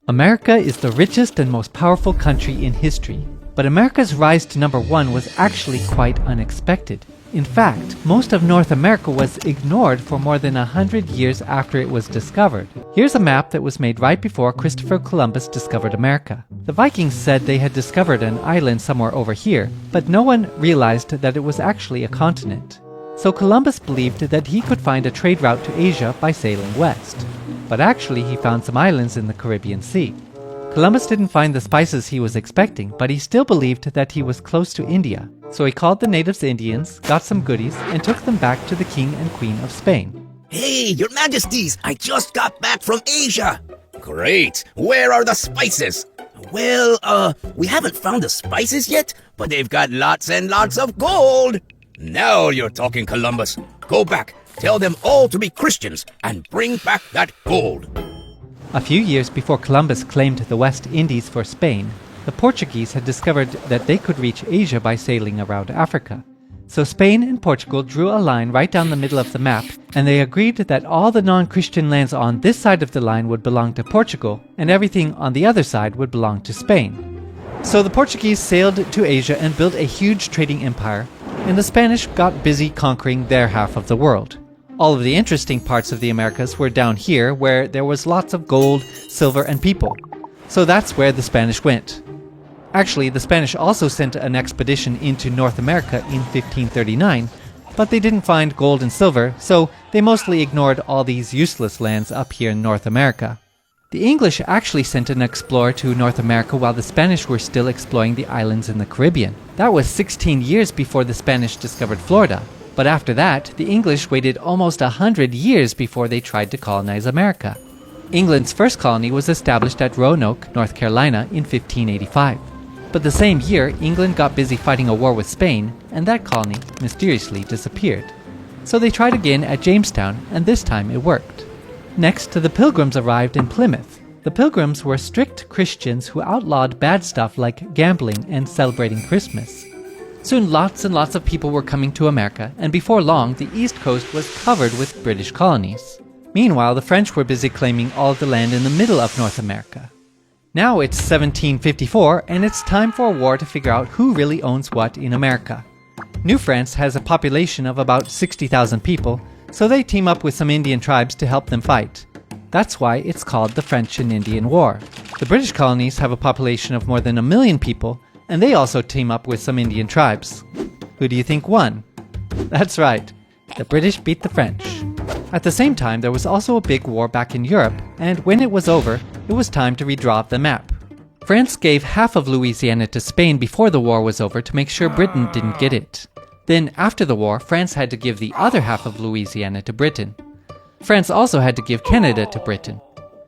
America is the richest and most powerful country in history, but America's rise to number one was actually quite unexpected. In fact, most of North America was ignored for more than 100 years after it was discovered. Here's a map that was made right before Christopher Columbus discovered America. The Vikings said they had discovered an island somewhere over here, but no one realized that it was actually a continent. So Columbus believed that he could find a trade route to Asia by sailing west. But actually he found some islands in the Caribbean Sea. Columbus didn't find the spices he was expecting, but he still believed that he was close to India. So he called the natives Indians, got some goodies, and took them back to the King and Queen of Spain. Hey, your majesties, I just got back from Asia. Great, where are the spices? Well, we haven't found the spices yet, but they've got lots and lots of gold. Now you're talking, Columbus. Go back, tell them all to be Christians, and bring back that gold. A few years before Columbus claimed the West Indies for Spain, the Portuguese had discovered that they could reach Asia by sailing around Africa. So Spain and Portugal drew a line right down the middle of the map, and they agreed that all the non-Christian lands on this side of the line would belong to Portugal, and everything on the other side would belong to Spain. So the Portuguese sailed to Asia and built a huge trading empire, and the Spanish got busy conquering their half of the world. All of the interesting parts of the Americas were down here, where there was lots of gold, silver, and people. So that's where the Spanish went. Actually, the Spanish also sent an expedition into North America in 1539, but they didn't find gold and silver, so they mostly ignored all these useless lands up here in North America. The English actually sent an explorer to North America while the Spanish were still exploring the islands in the Caribbean. That was 16 years before the Spanish discovered Florida. But after that, the English waited almost 100 years before they tried to colonize America. England's first colony was established at Roanoke, North Carolina in 1585. But the same year, England got busy fighting a war with Spain, and that colony mysteriously disappeared. So they tried again at Jamestown, and this time it worked. Next, the Pilgrims arrived in Plymouth. The Pilgrims were strict Christians who outlawed bad stuff like gambling and celebrating Christmas. Soon lots and lots of people were coming to America, and before long the East Coast was covered with British colonies. Meanwhile, the French were busy claiming all of the land in the middle of North America. Now it's 1754, and it's time for a war to figure out who really owns what in America. New France has a population of about 60,000 people, so they team up with some Indian tribes to help them fight. That's why it's called the French and Indian War. The British colonies have a population of more than 1 million people, and they also team up with some Indian tribes. Who do you think won? That's right, the British beat the French. At the same time, there was also a big war back in Europe, and when it was over, it was time to redraw the map. France gave half of Louisiana to Spain before the war was over to make sure Britain didn't get it. Then, after the war, France had to give the other half of Louisiana to Britain. France also had to give Canada to Britain.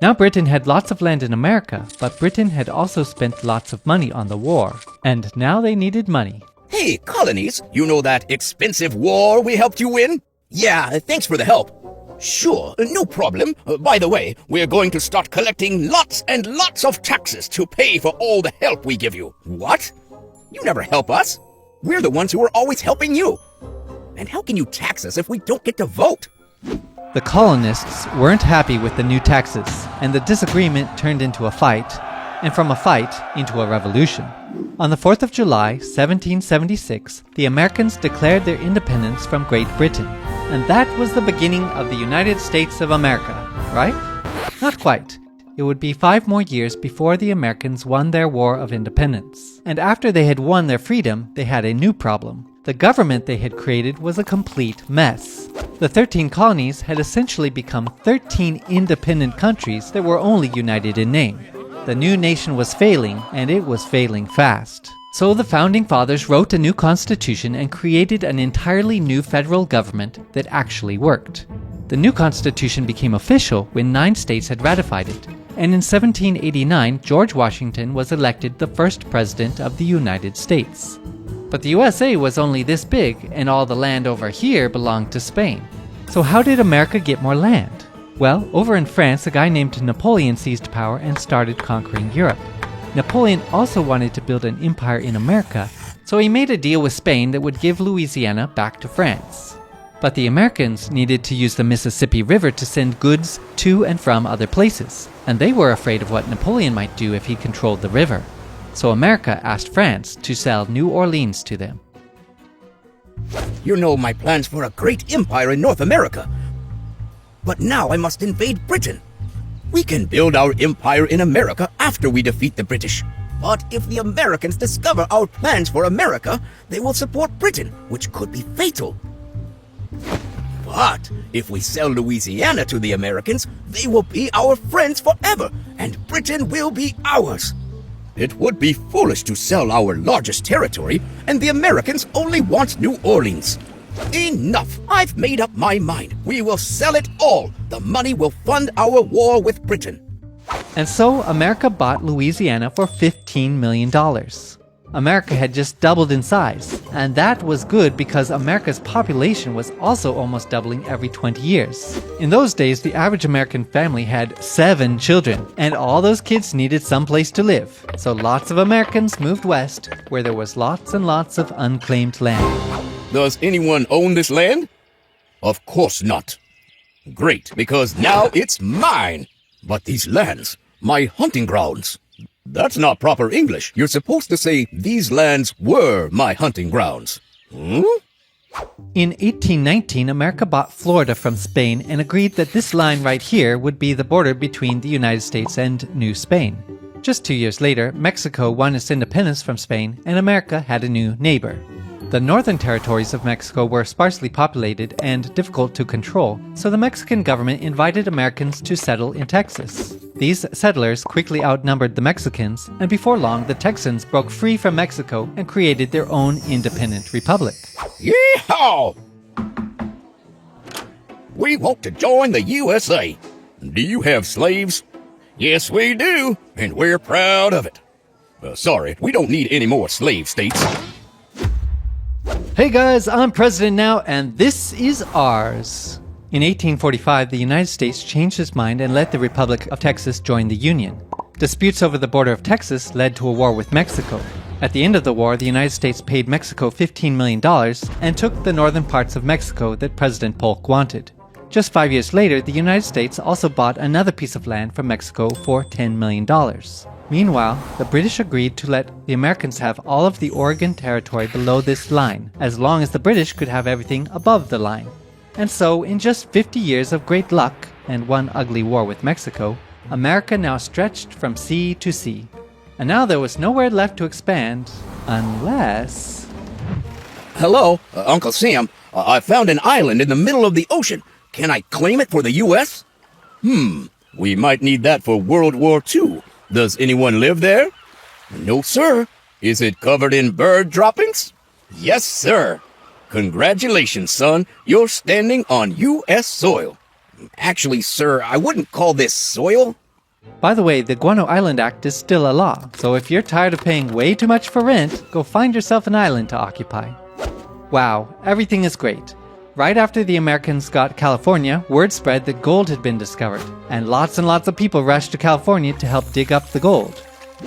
Now Britain had lots of land in America, but Britain had also spent lots of money on the war. And now they needed money. Hey, colonies, you know that expensive war we helped you win? Yeah, thanks for the help. Sure, no problem. By the way, we're going to start collecting lots and lots of taxes to pay for all the help we give you. What? You never help us. We're the ones who are always helping you. And how can you tax us if we don't get to vote? The colonists weren't happy with the new taxes, and the disagreement turned into a fight, and from a fight into a revolution. On the 4th of July, 1776, the Americans declared their independence from Great Britain, and that was the beginning of the United States of America, right? Not quite. It would be 5 more years before the Americans won their War of Independence. And after they had won their freedom, they had a new problem. The government they had created was a complete mess. The 13 colonies had essentially become 13 independent countries that were only united in name. The new nation was failing, and it was failing fast. So the Founding Fathers wrote a new constitution and created an entirely new federal government that actually worked. The new constitution became official when 9 states had ratified it, and in 1789 George Washington was elected the first president of the United States. But the USA was only this big, and all the land over here belonged to Spain. So how did America get more land? Well, over in France, a guy named Napoleon seized power and started conquering Europe. Napoleon also wanted to build an empire in America, so he made a deal with Spain that would give Louisiana back to France. But the Americans needed to use the Mississippi River to send goods to and from other places, and they were afraid of what Napoleon might do if he controlled the river. So America asked France to sell New Orleans to them. You know my plans for a great empire in North America. But now I must invade Britain. We can build our empire in America after we defeat the British. But if the Americans discover our plans for America, they will support Britain, which could be fatal. But if we sell Louisiana to the Americans, they will be our friends forever, and Britain will be ours. It would be foolish to sell our largest territory, and the Americans only want New Orleans. Enough! I've made up my mind. We will sell it all. The money will fund our war with Britain. And so America bought Louisiana for $15 million. America had just doubled in size, and that was good because America's population was also almost doubling every 20 years. In those days, the average American family had 7 children, and all those kids needed some place to live. So lots of Americans moved west, where there was lots and lots of unclaimed land. Does anyone own this land? Of course not. Great, because now it's mine. But these lands, my hunting grounds. That's not proper English. You're supposed to say, these lands were my hunting grounds. In 1819, America bought Florida from Spain and agreed that this line right here would be the border between the United States and New Spain. Just 2 years later, Mexico won its independence from Spain, and America had a new neighbor. The northern territories of Mexico were sparsely populated and difficult to control, so the Mexican government invited Americans to settle in Texas. These settlers quickly outnumbered the Mexicans, and before long the Texans broke free from Mexico and created their own independent republic. Yeehaw! We want to join the USA. Do you have slaves? Yes, we do, and we're proud of it. Sorry, we don't need any more slave states. Hey guys, I'm president now, and this is ours. In 1845, the United States changed its mind and let the Republic of Texas join the Union. Disputes over the border of Texas led to a war with Mexico. At the end of the war, the United States paid Mexico $15 million and took the northern parts of Mexico that President Polk wanted. Just 5 years later, the United States also bought another piece of land from Mexico for $10 million. Meanwhile, the British agreed to let the Americans have all of the Oregon Territory below this line, as long as the British could have everything above the line. And so, in just 50 years of great luck and one ugly war with Mexico, America now stretched from sea to sea. And now there was nowhere left to expand, unless... Hello, Uncle Sam. I found an island in the middle of the ocean. Can I claim it for the U.S.? We might need that for World War II. Does anyone live there? No, sir. Is it covered in bird droppings? Yes, sir. Congratulations, son. You're standing on U.S. soil. Actually, sir, I wouldn't call this soil. By the way, the Guano Island Act is still a law, so if you're tired of paying way too much for rent, go find yourself an island to occupy. Wow, everything is great. Right after the Americans got California, word spread that gold had been discovered, and lots of people rushed to California to help dig up the gold.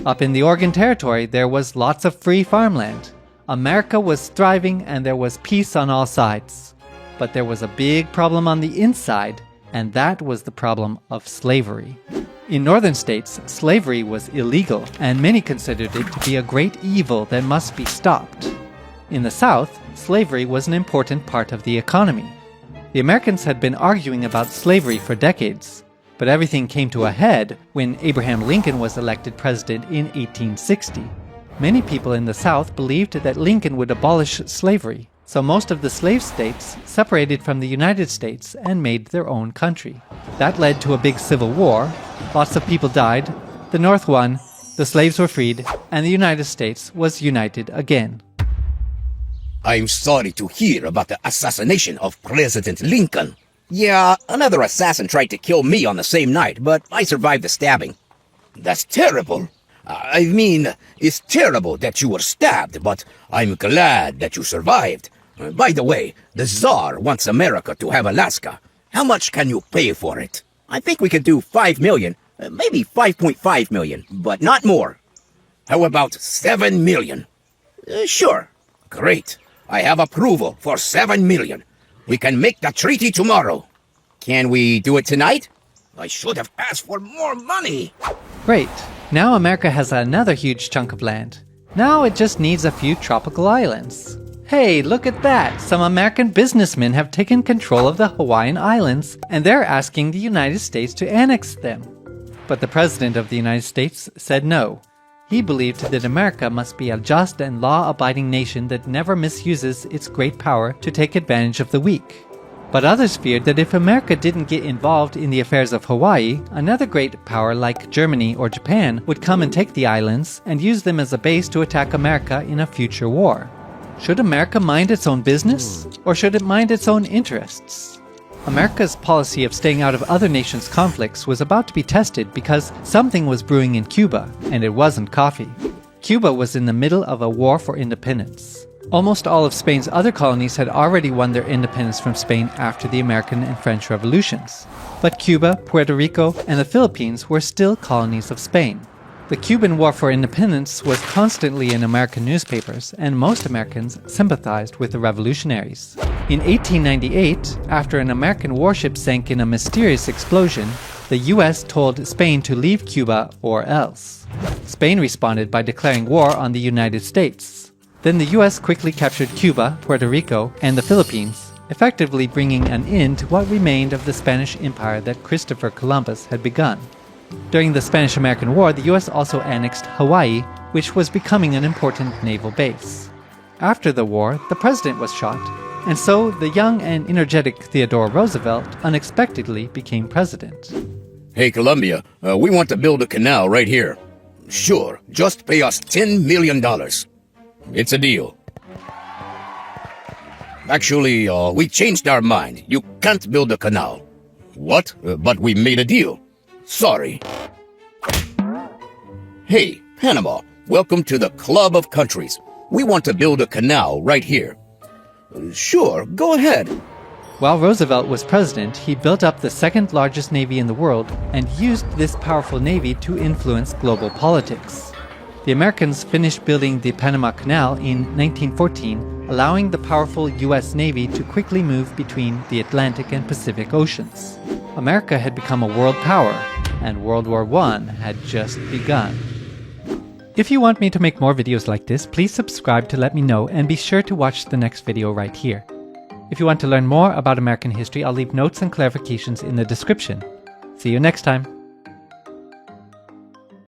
Up in the Oregon Territory, there was lots of free farmland. America was thriving and there was peace on all sides. But there was a big problem on the inside, and that was the problem of slavery. In northern states, slavery was illegal, and many considered it to be a great evil that must be stopped. In the South, slavery was an important part of the economy. The Americans had been arguing about slavery for decades, but everything came to a head when Abraham Lincoln was elected president in 1860. Many people in the South believed that Lincoln would abolish slavery, so most of the slave states separated from the United States and made their own country. That led to a big civil war. Lots of people died, the North won, the slaves were freed, and the United States was united again. I'm sorry to hear about the assassination of President Lincoln. Yeah, another assassin tried to kill me on the same night, but I survived the stabbing. That's terrible. I mean, it's terrible that you were stabbed, but I'm glad that you survived. By the way, the Tsar wants America to have Alaska. How much can you pay for it? I think we could do 5 million, maybe 5.5 million, but not more. How about 7 million? Sure. Great. I have approval for 7 million. We can make the treaty tomorrow. Can we do it tonight? I should have asked for more money. Great. Now America has another huge chunk of land. Now it just needs a few tropical islands. Hey, look at that! Some American businessmen have taken control of the Hawaiian Islands, and they're asking the United States to annex them. But the President of the United States said no. He believed that America must be a just and law-abiding nation that never misuses its great power to take advantage of the weak. But others feared that if America didn't get involved in the affairs of Hawaii, another great power like Germany or Japan would come and take the islands and use them as a base to attack America in a future war. Should America mind its own business, or should it mind its own interests? America's policy of staying out of other nations' conflicts was about to be tested because something was brewing in Cuba, and it wasn't coffee. Cuba was in the middle of a war for independence. Almost all of Spain's other colonies had already won their independence from Spain after the American and French revolutions. But Cuba, Puerto Rico, and the Philippines were still colonies of Spain. The Cuban War for Independence was constantly in American newspapers, and most Americans sympathized with the revolutionaries. In 1898, after an American warship sank in a mysterious explosion, the US told Spain to leave Cuba or else. Spain responded by declaring war on the United States. Then the US quickly captured Cuba, Puerto Rico, and the Philippines, effectively bringing an end to what remained of the Spanish Empire that Christopher Columbus had begun. During the Spanish-American War, the US also annexed Hawaii, which was becoming an important naval base. After the war, the president was shot, and so the young and energetic Theodore Roosevelt unexpectedly became president. Hey, Columbia, we want to build a canal right here. Sure, just pay us $10 million. It's a deal. Actually, we changed our mind. You can't build a canal. What? But we made a deal. Sorry. Hey, Panama, welcome to the Club of Countries. We want to build a canal right here. Sure, go ahead. While Roosevelt was president, he built up the second largest navy in the world and used this powerful navy to influence global politics. The Americans finished building the Panama Canal in 1914, allowing the powerful US Navy to quickly move between the Atlantic and Pacific Oceans. America had become a world power, and World War I had just begun. If you want me to make more videos like this, please subscribe to let me know, and be sure to watch the next video right here. If you want to learn more about American history, I'll leave notes and clarifications in the description. See you next time!